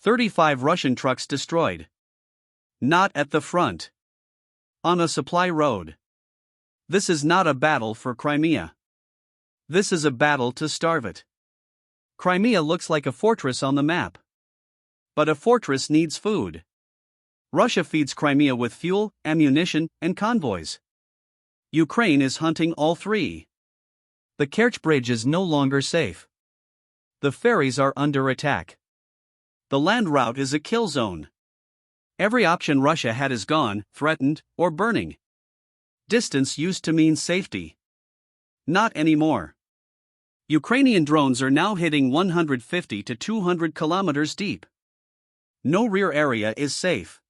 35 Russian trucks destroyed. Not at the front. On a supply road. This is not a battle for Crimea. This is a battle to starve it. Crimea looks like a fortress on the map. But a fortress needs food. Russia feeds Crimea with fuel, ammunition, and convoys. Ukraine is hunting all three. The Kerch Bridge is no longer safe. The ferries are under attack. The land route is a kill zone. Every option Russia had is gone, threatened, or burning. Distance used to mean safety. Not anymore. Ukrainian drones are now hitting 150 to 200 kilometers deep. No rear area is safe.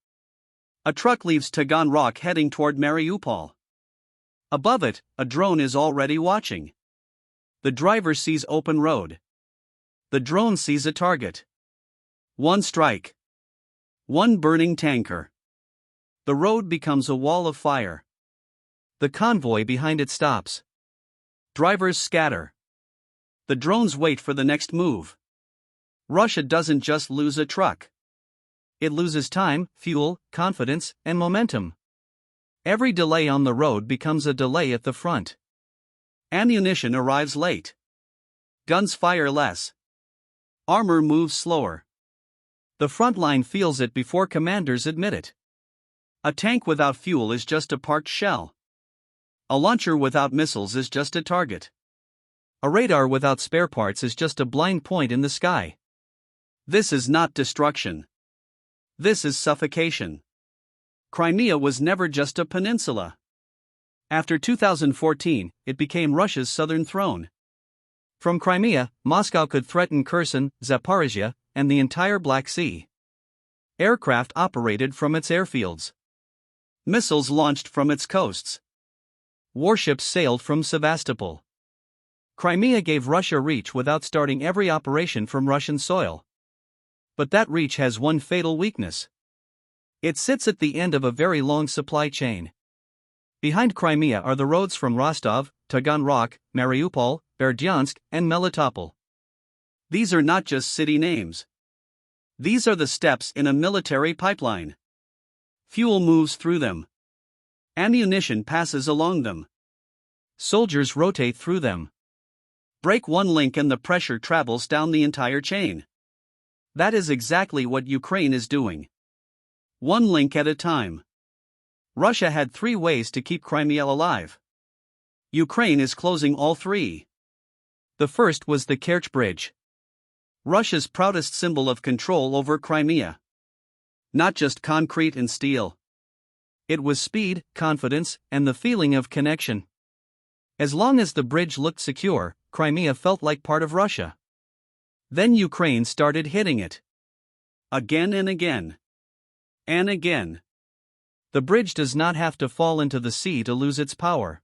A truck leaves Taganrog heading toward Mariupol. Above it, a drone is already watching. The driver sees open road. The drone sees a target. One strike. One burning tanker. The road becomes a wall of fire. The convoy behind it stops. Drivers scatter. The drones wait for the next move. Russia doesn't just lose a truck. It loses time, fuel, confidence, and momentum. Every delay on the road becomes a delay at the front. Ammunition arrives late. Guns fire less. Armor moves slower. The front line feels it before commanders admit it. A tank without fuel is just a parked shell. A launcher without missiles is just a target. A radar without spare parts is just a blind point in the sky. This is not destruction. This is suffocation. Crimea was never just a peninsula. After 2014, it became Russia's southern throne. From Crimea, Moscow could threaten Kherson, Zaporizhia, and the entire Black Sea. Aircraft operated from its airfields. Missiles launched from its coasts. Warships sailed from Sevastopol. Crimea gave Russia reach without starting every operation from Russian soil. But that reach has one fatal weakness. It sits at the end of a very long supply chain. Behind Crimea are the roads from Rostov, Taganrog, Mariupol, Berdyansk, and Melitopol. These are not just city names. These are the steps in a military pipeline. Fuel moves through them. Ammunition passes along them. Soldiers rotate through them. Break one link and the pressure travels down the entire chain. That is exactly what Ukraine is doing. One link at a time. Russia had 3 ways to keep Crimea alive. Ukraine is closing all 3. The first was the Kerch Bridge. Russia's proudest symbol of control over Crimea. Not just concrete and steel. It was speed, confidence, and the feeling of connection. As long as the bridge looked secure, Crimea felt like part of Russia. Then Ukraine started hitting it. Again and again. And again. The bridge does not have to fall into the sea to lose its power.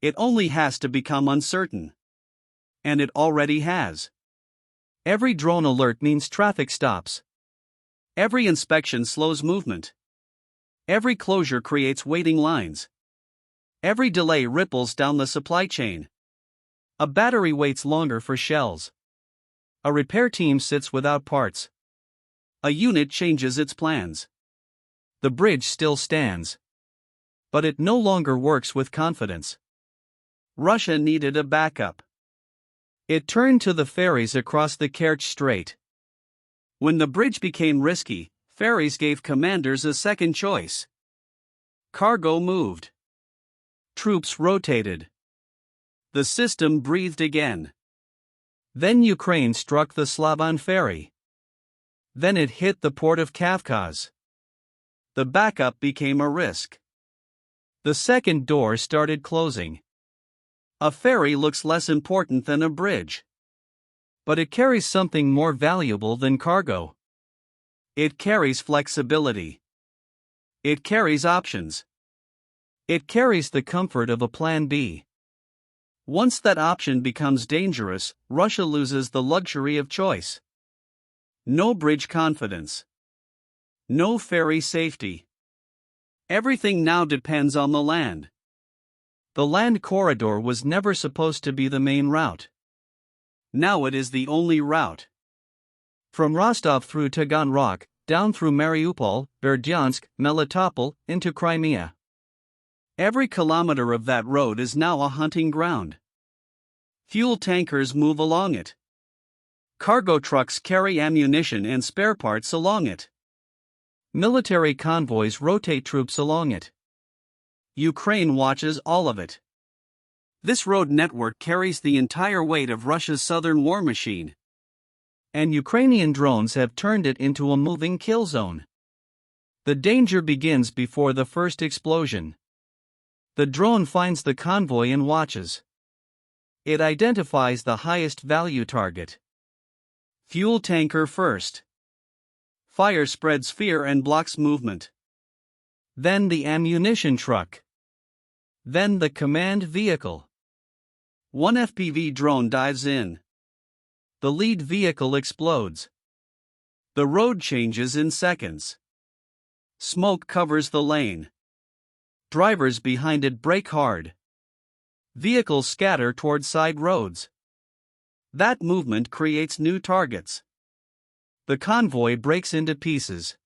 It only has to become uncertain. And it already has. Every drone alert means traffic stops. Every inspection slows movement. Every closure creates waiting lines. Every delay ripples down the supply chain. A battery waits longer for shells. A repair team sits without parts. A unit changes its plans. The bridge still stands. But it no longer works with confidence. Russia needed a backup. It turned to the ferries across the Kerch Strait. When the bridge became risky, ferries gave commanders a second choice. Cargo moved. Troops rotated. The system breathed again. Then Ukraine struck the Slavon ferry. Then it hit the port of Kavkaz. The backup became a risk. The second door started closing. A ferry looks less important than a bridge. But it carries something more valuable than cargo. It carries flexibility. It carries options. It carries the comfort of a plan B. Once that option becomes dangerous, Russia loses the luxury of choice. No bridge confidence. No ferry safety. Everything now depends on the land. The land corridor was never supposed to be the main route. Now it is the only route. From Rostov through Taganrog, down through Mariupol, Berdyansk, Melitopol, into Crimea. Every kilometer of that road is now a hunting ground. Fuel tankers move along it. Cargo trucks carry ammunition and spare parts along it. Military convoys rotate troops along it. Ukraine watches all of it. This road network carries the entire weight of Russia's southern war machine. And Ukrainian drones have turned it into a moving kill zone. The danger begins before the first explosion. The drone finds the convoy and watches. It identifies the highest value target. Fuel tanker first. Fire spreads fear and blocks movement. Then the ammunition truck. Then the command vehicle. One FPV drone dives in. The lead vehicle explodes. The road changes in seconds. Smoke covers the lane. Drivers behind it brake hard. Vehicles scatter toward side roads. That movement creates new targets. The convoy breaks into pieces.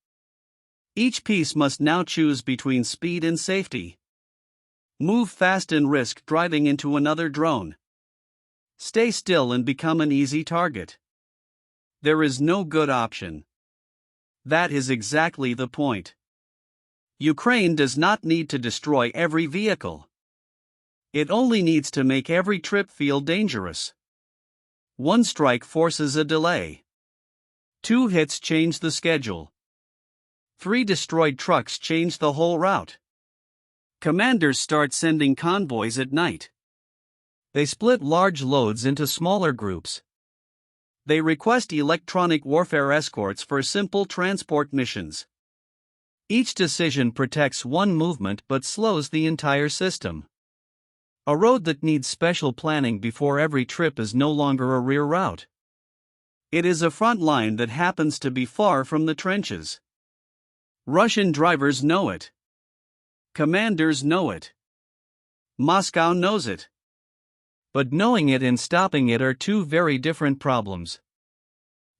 Each piece must now choose between speed and safety. Move fast and risk driving into another drone. Stay still and become an easy target. There is no good option. That is exactly the point. Ukraine does not need to destroy every vehicle. It only needs to make every trip feel dangerous. One strike forces a delay. 2 hits change the schedule. 3 destroyed trucks change the whole route. Commanders start sending convoys at night. They split large loads into smaller groups. They request electronic warfare escorts for simple transport missions. Each decision protects one movement but slows the entire system. A road that needs special planning before every trip is no longer a rear route. It is a front line that happens to be far from the trenches. Russian drivers know it. Commanders know it. Moscow knows it. But knowing it and stopping it are two very different problems.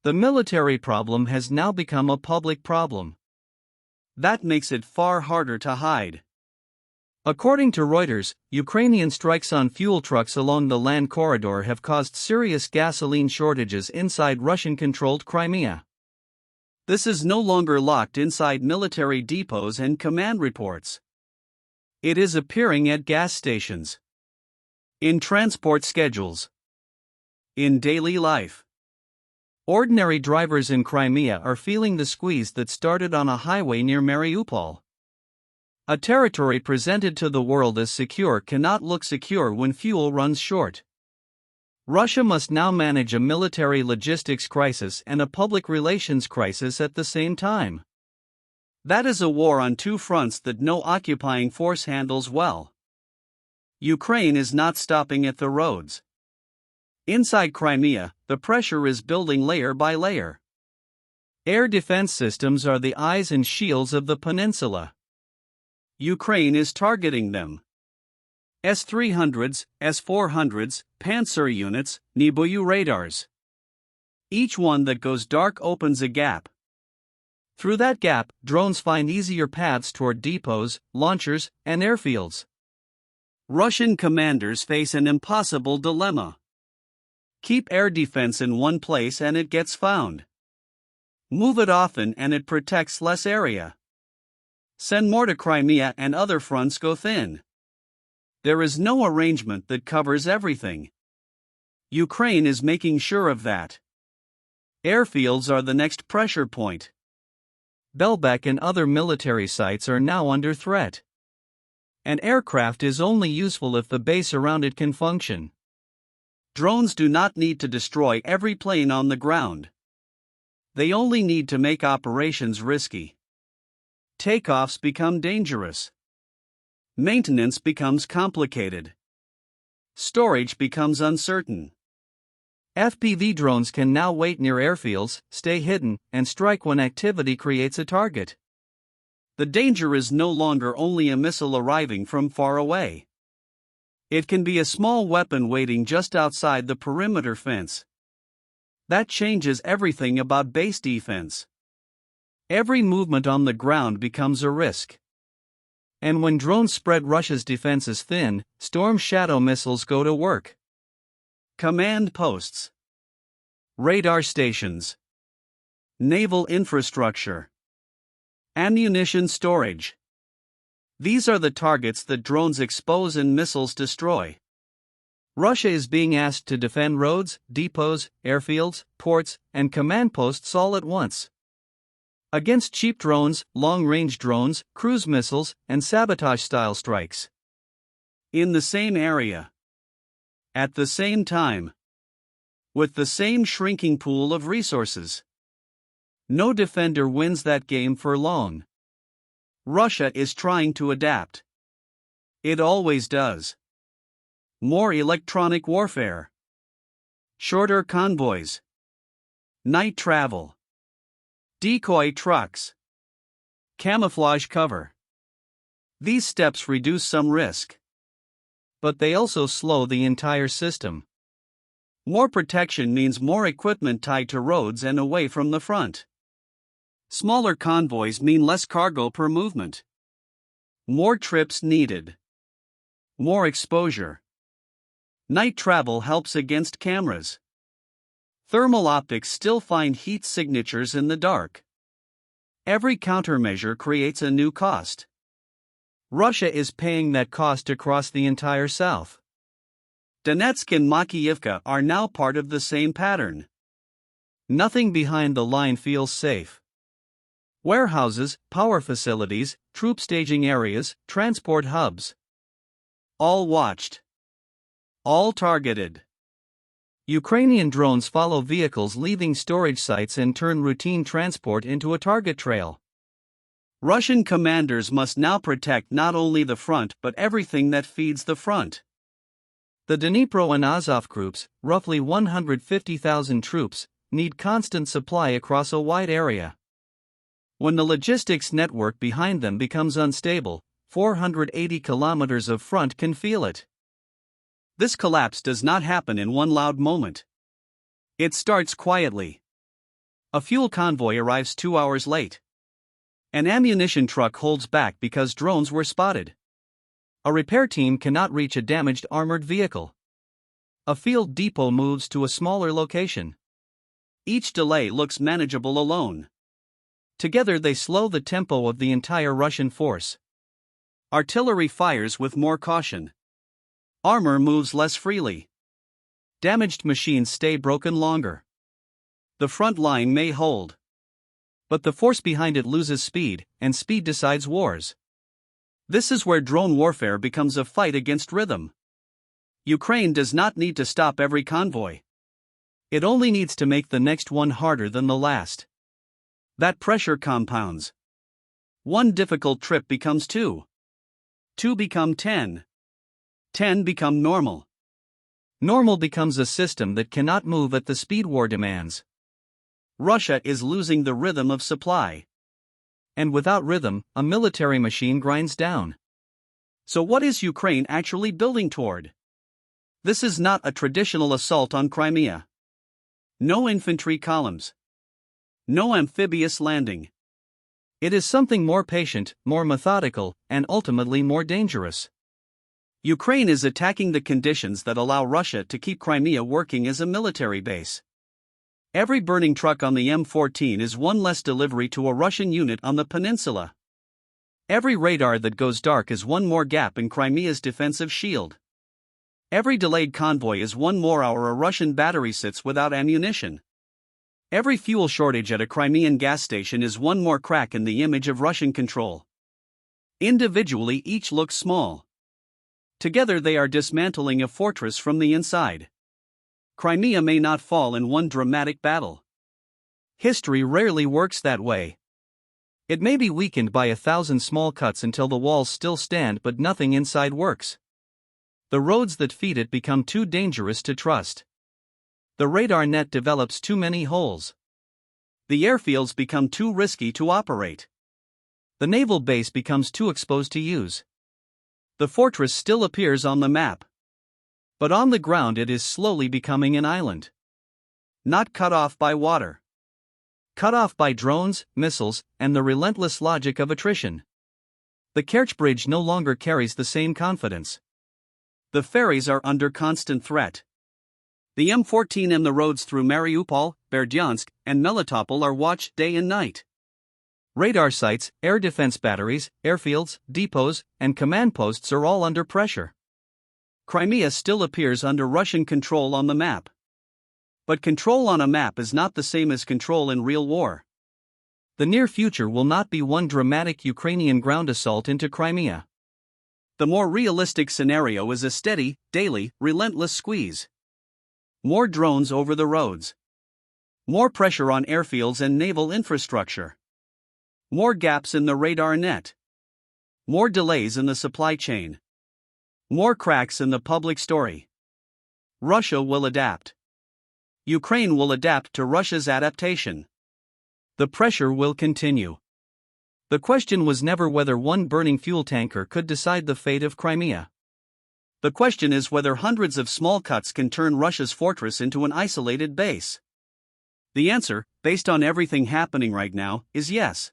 The military problem has now become a public problem. That makes it far harder to hide. According to Reuters, Ukrainian strikes on fuel trucks along the land corridor have caused serious gasoline shortages inside Russian-controlled Crimea. This is no longer locked inside military depots and command reports. It is appearing at gas stations. In transport schedules. In daily life. Ordinary drivers in Crimea are feeling the squeeze that started on a highway near Mariupol. A territory presented to the world as secure cannot look secure when fuel runs short. Russia must now manage a military logistics crisis and a public relations crisis at the same time. That is a war on two fronts that no occupying force handles well. Ukraine is not stopping at the roads. Inside Crimea, the pressure is building layer by layer. Air defense systems are the eyes and shields of the peninsula. Ukraine is targeting them. S-300s, S-400s, Panzer units, Niboyu radars. Each one that goes dark opens a gap. Through that gap, drones find easier paths toward depots, launchers, and airfields. Russian commanders face an impossible dilemma. Keep air defense in one place and it gets found. Move it often and it protects less area. Send more to Crimea and other fronts go thin. There is no arrangement that covers everything. Ukraine is making sure of that. Airfields are the next pressure point. Belbek and other military sites are now under threat. An aircraft is only useful if the base around it can function. Drones do not need to destroy every plane on the ground. They only need to make operations risky. Takeoffs become dangerous. Maintenance becomes complicated. Storage becomes uncertain. FPV drones can now wait near airfields, stay hidden, and strike when activity creates a target. The danger is no longer only a missile arriving from far away. It can be a small weapon waiting just outside the perimeter fence. That changes everything about base defense. Every movement on the ground becomes a risk. And when drones spread Russia's defenses thin, Storm Shadow missiles go to work. Command posts, radar stations, naval infrastructure, ammunition storage. These are the targets that drones expose and missiles destroy. Russia is being asked to defend roads, depots, airfields, ports, and command posts all at once. Against cheap drones, long-range drones, cruise missiles, and sabotage-style strikes. In the same area. At the same time. With the same shrinking pool of resources. No defender wins that game for long. Russia is trying to adapt. It always does. More electronic warfare. Shorter convoys. Night travel. Decoy trucks. Camouflage cover. These steps reduce some risk. But they also slow the entire system. More protection means more equipment tied to roads and away from the front. Smaller convoys mean less cargo per movement. More trips needed. More exposure. Night travel helps against cameras. Thermal optics still find heat signatures in the dark. Every countermeasure creates a new cost. Russia is paying that cost across the entire south. Donetsk and Makiyivka are now part of the same pattern. Nothing behind the line feels safe. Warehouses, power facilities, troop staging areas, transport hubs. All watched. All targeted. Ukrainian drones follow vehicles leaving storage sites and turn routine transport into a target trail. Russian commanders must now protect not only the front but everything that feeds the front. The Dnipro and Azov groups, roughly 150,000 troops, need constant supply across a wide area. When the logistics network behind them becomes unstable, 480 kilometers of front can feel it. This collapse does not happen in one loud moment. It starts quietly. A fuel convoy arrives 2 hours late. An ammunition truck holds back because drones were spotted. A repair team cannot reach a damaged armored vehicle. A field depot moves to a smaller location. Each delay looks manageable alone. Together they slow the tempo of the entire Russian force. Artillery fires with more caution. Armor moves less freely. Damaged machines stay broken longer. The front line may hold. But the force behind it loses speed, and speed decides wars. This is where drone warfare becomes a fight against rhythm. Ukraine does not need to stop every convoy. It only needs to make the next one harder than the last. That pressure compounds. One difficult trip becomes 2. 2 become 10. 10 become normal. Normal becomes a system that cannot move at the speed war demands. Russia is losing the rhythm of supply. And without rhythm, a military machine grinds down. So what is Ukraine actually building toward? This is not a traditional assault on Crimea. No infantry columns. No amphibious landing. It is something more patient, more methodical, and ultimately more dangerous. Ukraine is attacking the conditions that allow Russia to keep Crimea working as a military base. Every burning truck on the M14 is one less delivery to a Russian unit on the peninsula. Every radar that goes dark is one more gap in Crimea's defensive shield. Every delayed convoy is one more hour a Russian battery sits without ammunition. Every fuel shortage at a Crimean gas station is one more crack in the image of Russian control. Individually, each looks small. Together they are dismantling a fortress from the inside. Crimea may not fall in one dramatic battle. History rarely works that way. It may be weakened by 1,000 small cuts until the walls still stand but nothing inside works. The roads that feed it become too dangerous to trust. The radar net develops too many holes. The airfields become too risky to operate. The naval base becomes too exposed to use. The fortress still appears on the map. But on the ground it is slowly becoming an island. not cut off by water. Cut off by drones, missiles, and the relentless logic of attrition. The Kerch Bridge no longer carries the same confidence. The ferries are under constant threat. The M14 and the roads through Mariupol, Berdyansk, and Melitopol are watched day and night. Radar sites, air defense batteries, airfields, depots, and command posts are all under pressure. Crimea still appears under Russian control on the map. But control on a map is not the same as control in real war. The near future will not be one dramatic Ukrainian ground assault into Crimea. The more realistic scenario is a steady, daily, relentless squeeze. More drones over the roads. More pressure on airfields and naval infrastructure. More gaps in the radar net. More delays in the supply chain. More cracks in the public story. Russia will adapt. Ukraine will adapt to Russia's adaptation. The pressure will continue. The question was never whether one burning fuel tanker could decide the fate of Crimea. The question is whether hundreds of small cuts can turn Russia's fortress into an isolated base. The answer, based on everything happening right now, is yes.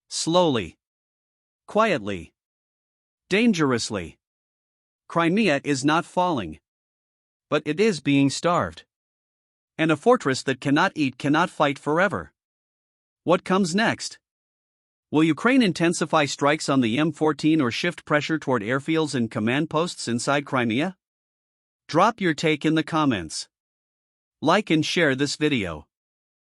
Slowly. Quietly. Dangerously. Crimea is not falling. But it is being starved. And a fortress that cannot eat cannot fight forever. What comes next? Will Ukraine intensify strikes on the M14 or shift pressure toward airfields and command posts inside Crimea? Drop your take in the comments. Like and share this video.